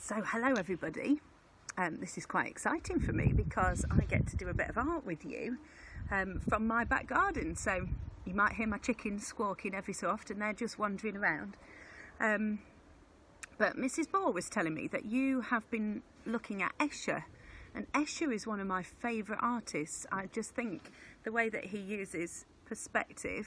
So hello everybody, this is quite exciting for me because I get to do a bit of art with you from my back garden. So you might hear my chickens squawking every so often, they're just wandering around. But Mrs. Ball was telling me that you have been looking at Escher, and Escher is one of my favourite artists. I just think the way that he uses perspective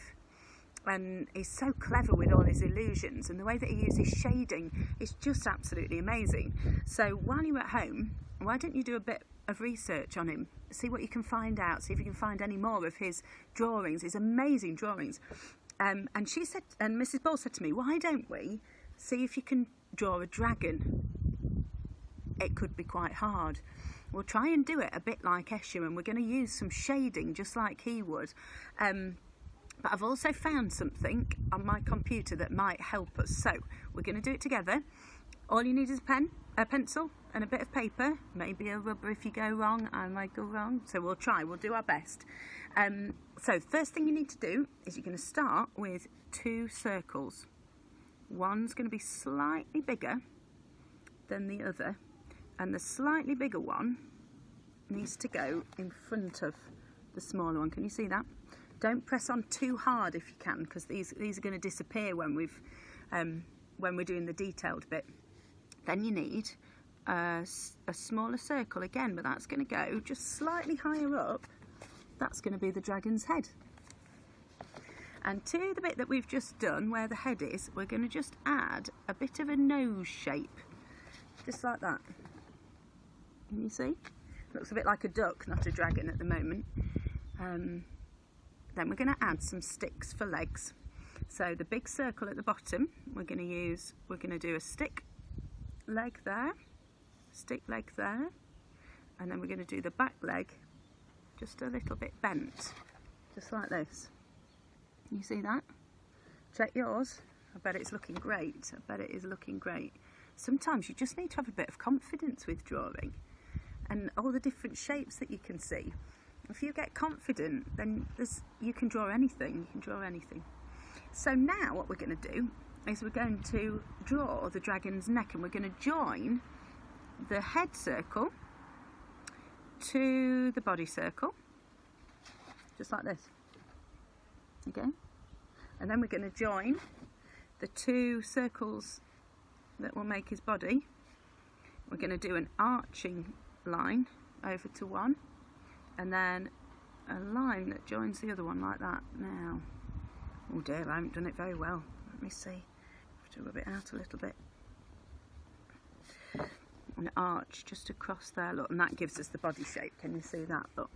and is so clever with all his illusions, and the way that he uses shading is just absolutely amazing. So while you're at home, why don't you do a bit of research on him, see what you can find out, see if you can find any more of his drawings, his amazing drawings. And she said, and Mrs. Ball said to me, why don't we see if you can draw a dragon? It could be quite hard. We'll try and do it a bit like Escher, and we're going to use some shading just like he would. But I've also found something on my computer that might help us. So we're going to do it together. All you need is a pen, a pencil and a bit of paper, maybe a rubber if you go wrong. I might go wrong, so we'll try, we'll do our best. So first thing you need to do is you're going to start with 2 circles. One's going to be slightly bigger than the other, and the slightly bigger one needs to go in front of the smaller one. Can you see that? Don't press on too hard if you can, because these are going to disappear when we're doing the detailed bit. Then you need a smaller circle again, but that's going to go just slightly higher up. That's going to be the dragon's head. And to the bit that we've just done, where the head is, we're going to just add a bit of a nose shape, just like that. Can you see? Looks a bit like a duck, not a dragon at the moment. Then we're going to add some sticks for legs. So the big circle at the bottom, we're going to do a stick leg there, stick leg there, and then we're going to do the back leg just a little bit bent, just like this. You see that? Check yours. I bet it's looking great. I bet it is looking great. Sometimes you just need to have a bit of confidence with drawing and all the different shapes that you can see. If you get confident, then you can draw anything. You can draw anything. So now what we're going to do is we're going to draw the dragon's neck, and we're going to join the head circle to the body circle, just like this. Okay? And then we're going to join the 2 circles that will make his body. We're going to do an arching line over to one, and then a line that joins the other one like that. Now, oh dear, I haven't done it very well. Let me see. I have to rub it out a little bit. An arch just across there, look, and that gives us the body shape. Can you see that? Look,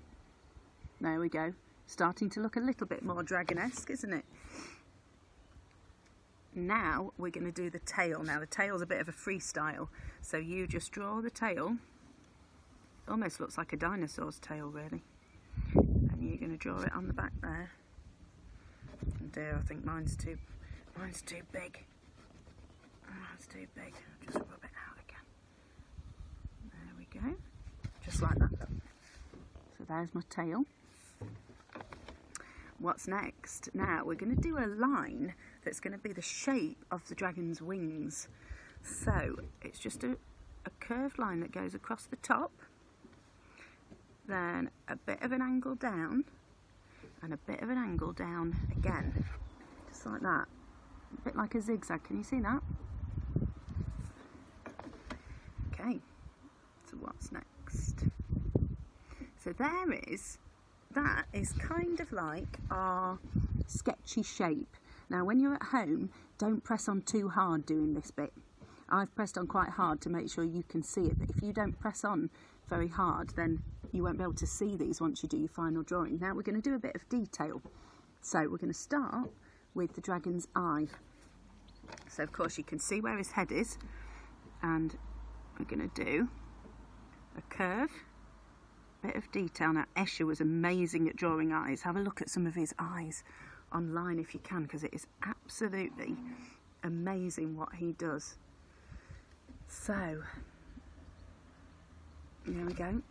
there we go. Starting to look a little bit more dragon-esque, isn't it? Now we're going to do the tail. Now the tail's a bit of a freestyle, so you just draw the tail. Almost looks like a dinosaur's tail, really. And you're going to draw it on the back there. Oh dear, I think mine's too big. Mine's too big. I'll just rub it out again. There we go. Just like that. So there's my tail. What's next? Now we're going to do a line that's going to be the shape of the dragon's wings. So it's just a curved line that goes across the top, then a bit of an angle down, and a bit of an angle down again, just like that, a bit like a zigzag. Can you see that? Okay, so what's next? So that is kind of like our sketchy shape. Now when you're at home, don't press on too hard doing this bit. I've pressed on quite hard to make sure you can see it, but if you don't press on very hard, then you won't be able to see these once you do your final drawing. Now we're going to do a bit of detail. So we're going to start with the dragon's eye. So of course you can see where his head is, and we're going to do a curve, bit of detail. Now Escher was amazing at drawing eyes. Have a look at some of his eyes online if you can, because it is absolutely amazing what he does. So there we go.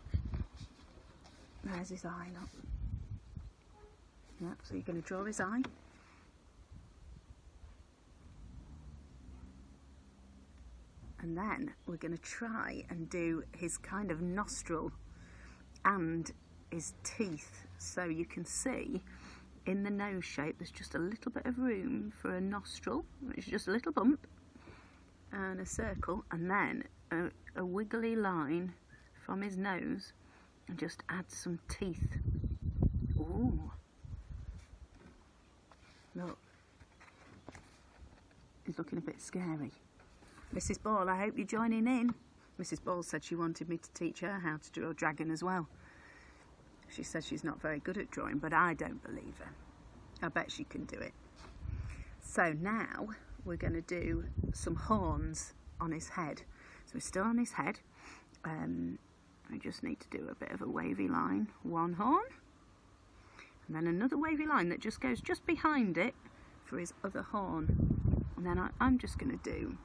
There's his eye, look. Yep, so you're going to draw his eye. And then we're going to try and do his kind of nostril and his teeth. So you can see in the nose shape there's just a little bit of room for a nostril, which is just a little bump, and a circle, and then a wiggly line from his nose, and just add some teeth. Ooh. Look. He's looking a bit scary. Mrs. Ball, I hope you're joining in. Mrs. Ball said she wanted me to teach her how to draw a dragon as well. She says she's not very good at drawing, but I don't believe her. I bet she can do it. So now we're going to do some horns on his head. So we're still on his head. We just need to do a bit of a wavy line. One horn. And then another wavy line that just goes just behind it for his other horn. And then I'm just going to do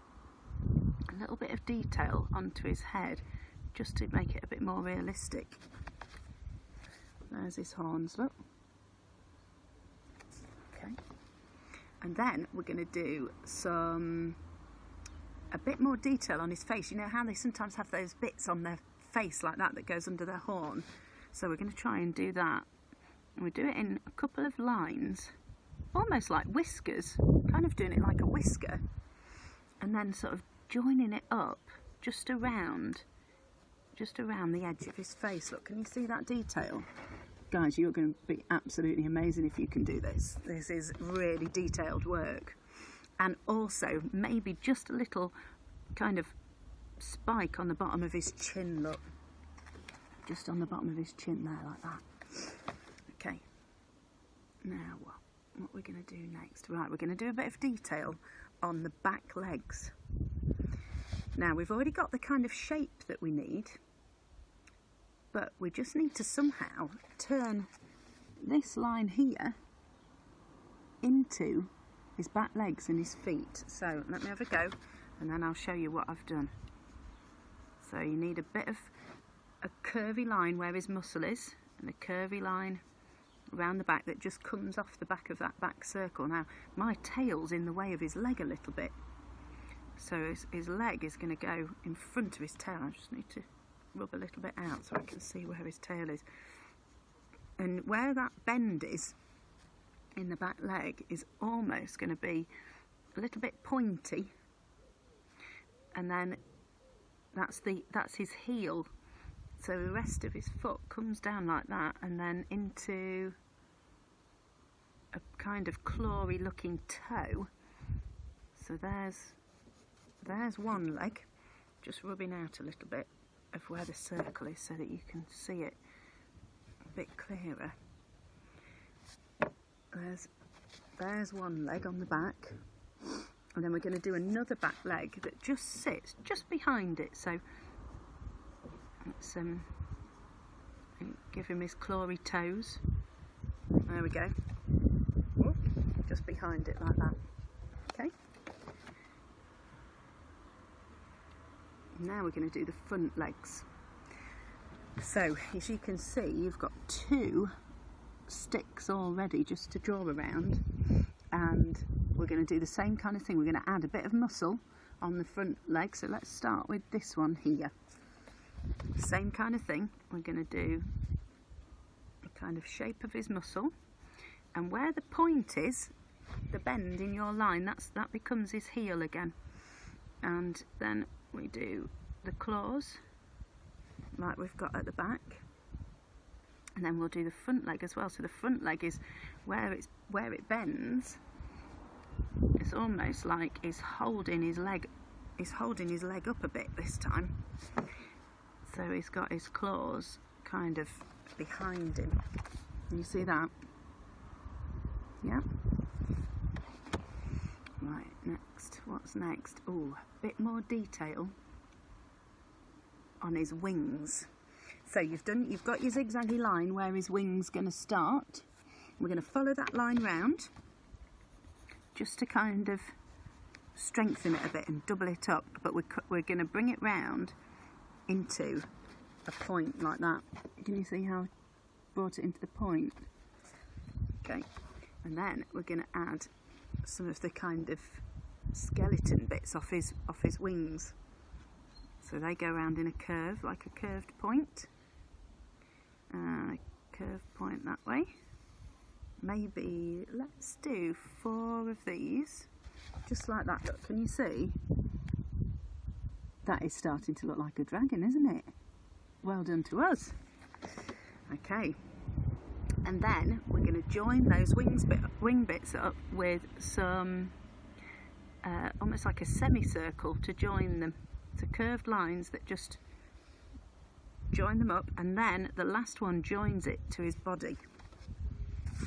a little bit of detail onto his head just to make it a bit more realistic. There's his horns, look. Okay. And then we're going to do a bit more detail on his face. You know how they sometimes have those bits on their face like that goes under their horn? So we're going to try and do that. And we do it in a couple of lines, almost like whiskers, kind of doing it like a whisker, and then sort of joining it up just around the edge of his face. Look, can you see that detail? Guys, you're going to be absolutely amazing if you can do this. This is really detailed work. And also maybe just a little kind of spike on the bottom of his chin, look. Just on the bottom of his chin there, like that. Okay. Now what we're going to do next? Right, we're going to do a bit of detail on the back legs. Now, we've already got the kind of shape that we need, but we just need to somehow turn this line here into his back legs and his feet. So let me have a go and then I'll show you what I've done. So you need a bit of a curvy line where his muscle is, and a curvy line around the back that just comes off the back of that back circle. Now my tail's in the way of his leg a little bit, so his leg is going to go in front of his tail. I just need to rub a little bit out so I can see where his tail is. And where that bend is in the back leg is almost going to be a little bit pointy, and then that's his heel. So the rest of his foot comes down like that and then into a kind of clawy looking toe. So there's one leg, just rubbing out a little bit of where the circle is so that you can see it a bit clearer. There's one leg on the back, and then we're going to do another back leg that just sits just behind it. So let's give him his clawy toes. There we go. Just behind it like that. Okay. Now we're going to do the front legs. So as you can see, you've got two sticks already just to draw around, and we're going to do the same kind of thing. We're going to add a bit of muscle on the front leg. So let's start with this one here. Same kind of thing. We're going to do a kind of shape of his muscle, and where the point is, the bend in your line, that becomes his heel again. And then we do the claws like we've got at the back, and then we'll do the front leg as well. So the front leg is where it bends. It's almost like he's holding his leg up a bit this time. So he's got his claws kind of behind him. Can you see that? Yeah. Right, next. What's next? Oh, a bit more detail on his wings. So you've got your zigzaggy line where his wing's going to start. We're going to follow that line round just to kind of strengthen it a bit and double it up, but we're going to bring it round into a point like that. Can you see how I brought it into the point? Okay, and then we're going to add some of the kind of skeleton bits off his wings. So they go around in a curve, like a curved point. A curved point that way. Maybe let's do 4 of these, just like that. Look, can you see? That is starting to look like a dragon, isn't it? Well done to us. Okay, and then we're going to join those wing bits up with some almost like a semicircle to join them. So curved lines that just join them up, and then the last one joins it to his body.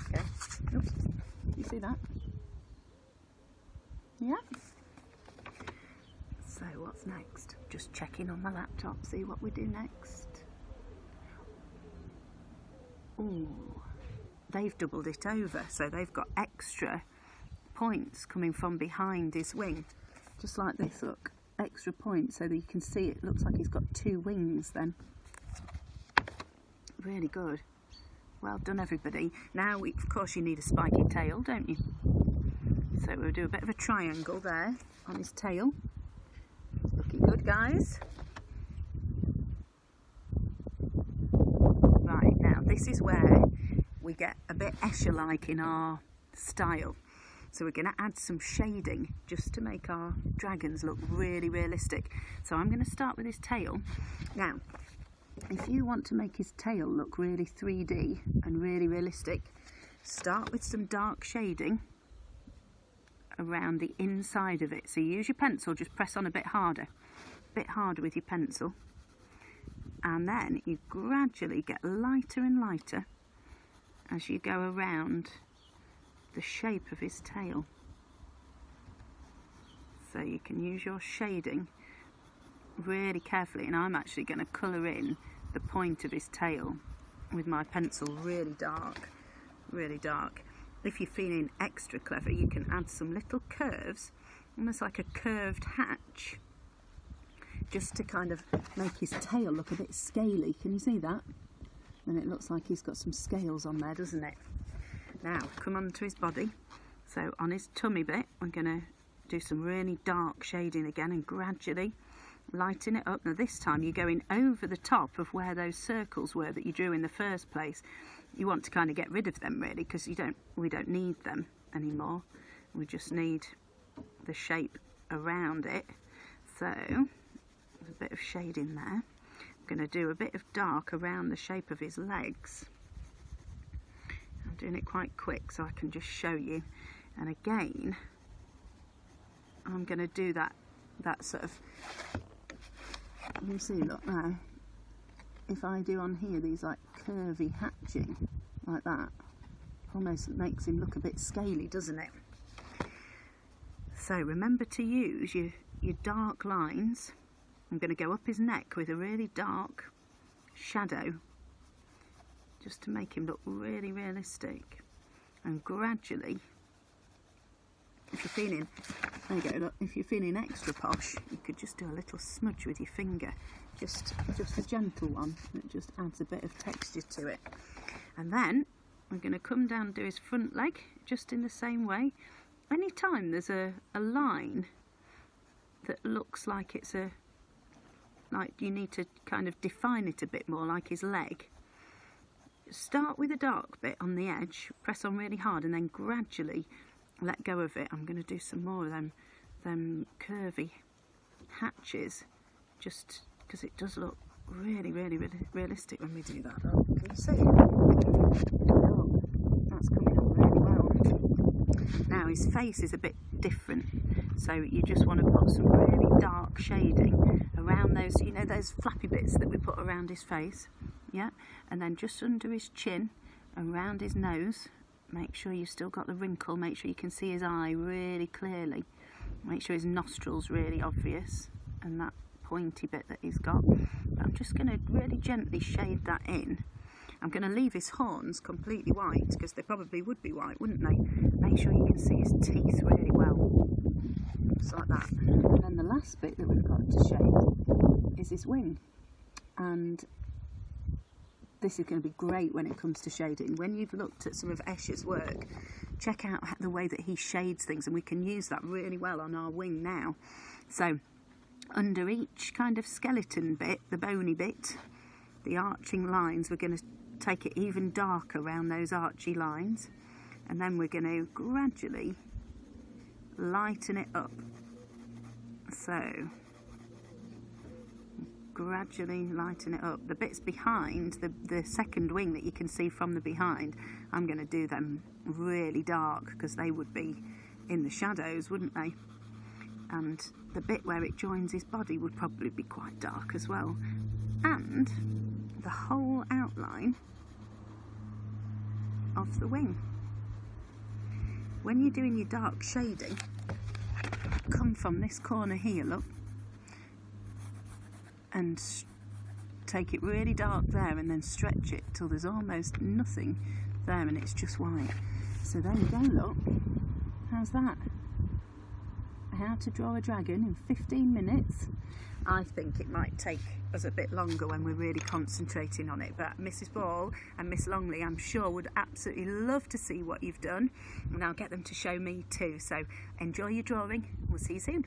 Okay. Oops. You see that? Yeah. So what's next? Just checking on my laptop, see what we do next. Ooh, they've doubled it over, so they've got extra points coming from behind his wing, just like this. Look, extra points so that you can see it looks like he's got 2 wings then. Really good. Well done, everybody. Now, of course, you need a spiky tail, don't you? So we'll do a bit of a triangle there on his tail. Looking good, guys. Right, now this is where we get a bit Escher-like in our style. So we're going to add some shading just to make our dragons look really realistic. So I'm going to start with his tail. Now, if you want to make his tail look really 3D and really realistic, start with some dark shading around the inside of it. So you use your pencil, just press on a bit harder with your pencil, and then you gradually get lighter and lighter as you go around the shape of his tail. So you can use your shading really carefully, and I'm actually going to colour in the point of his tail with my pencil really dark, really dark. If you're feeling extra clever, you can add some little curves, almost like a curved hatch, just to kind of make his tail look a bit scaly. Can you see that? And it looks like he's got some scales on there, doesn't it? Now, come on to his body. So on his tummy bit, we're going to do some really dark shading again and gradually lighten it up. Now this time you're going over the top of where those circles were that you drew in the first place. You want to kind of get rid of them really, because we don't need them anymore. We just need the shape around it. So there's a bit of shading there. I'm going to do a bit of dark around the shape of his legs. I'm doing it quite quick so I can just show you. And again, I'm going to do that sort of, you see, look now, if I do on here these like curvy hatching like that, almost makes him look a bit scaly, doesn't it? So remember to use your dark lines. I'm going to go up his neck with a really dark shadow just to make him look really realistic, and gradually, if you're feeling, there you go, look, if you're feeling extra posh, you could just do a little smudge with your finger, just a gentle one, and it just adds a bit of texture to it. And then we're going to come down and do his front leg just in the same way. Anytime there's a line that looks like it's like you need to kind of define it a bit more, like his leg, start with a dark bit on the edge, press on really hard, and then gradually let go of it. I'm going to do some more of them curvy hatches, just because it does look really realistic when we do that. Oh, can you see? Oh, that's coming up really well. Now his face is a bit different, so you just want to put some really dark shading around those, you know, those flappy bits that we put around his face, yeah, and then just under his chin, around his nose. Make sure you've still got the wrinkle, make sure you can see his eye really clearly, make sure his nostrils really obvious, and that pointy bit that he's got. But I'm just going to really gently shade that in. I'm going to leave his horns completely white, because they probably would be white, wouldn't they? Make sure you can see his teeth really well, just like that. And then the last bit that we've got to shade is his wing, and this is going to be great when it comes to shading. When you've looked at some of Escher's work, check out the way that he shades things, and we can use that really well on our wing now. So under each kind of skeleton bit, the bony bit, the arching lines, we're going to take it even darker around those archy lines, and then we're going to gradually lighten it up. So gradually lighten it up. The bits behind, the second wing that you can see from the behind, I'm going to do them really dark because they would be in the shadows, wouldn't they? And the bit where it joins his body would probably be quite dark as well. And the whole outline of the wing. When you're doing your dark shading, come from this corner here, look, and take it really dark there and then stretch it till there's almost nothing there and it's just white. So there you go, look. How's that? How to draw a dragon in 15 minutes. I think it might take us a bit longer when we're really concentrating on it, but Mrs. Ball and Miss Longley, I'm sure, would absolutely love to see what you've done, and I'll get them to show me too. So enjoy your drawing. We'll see you soon.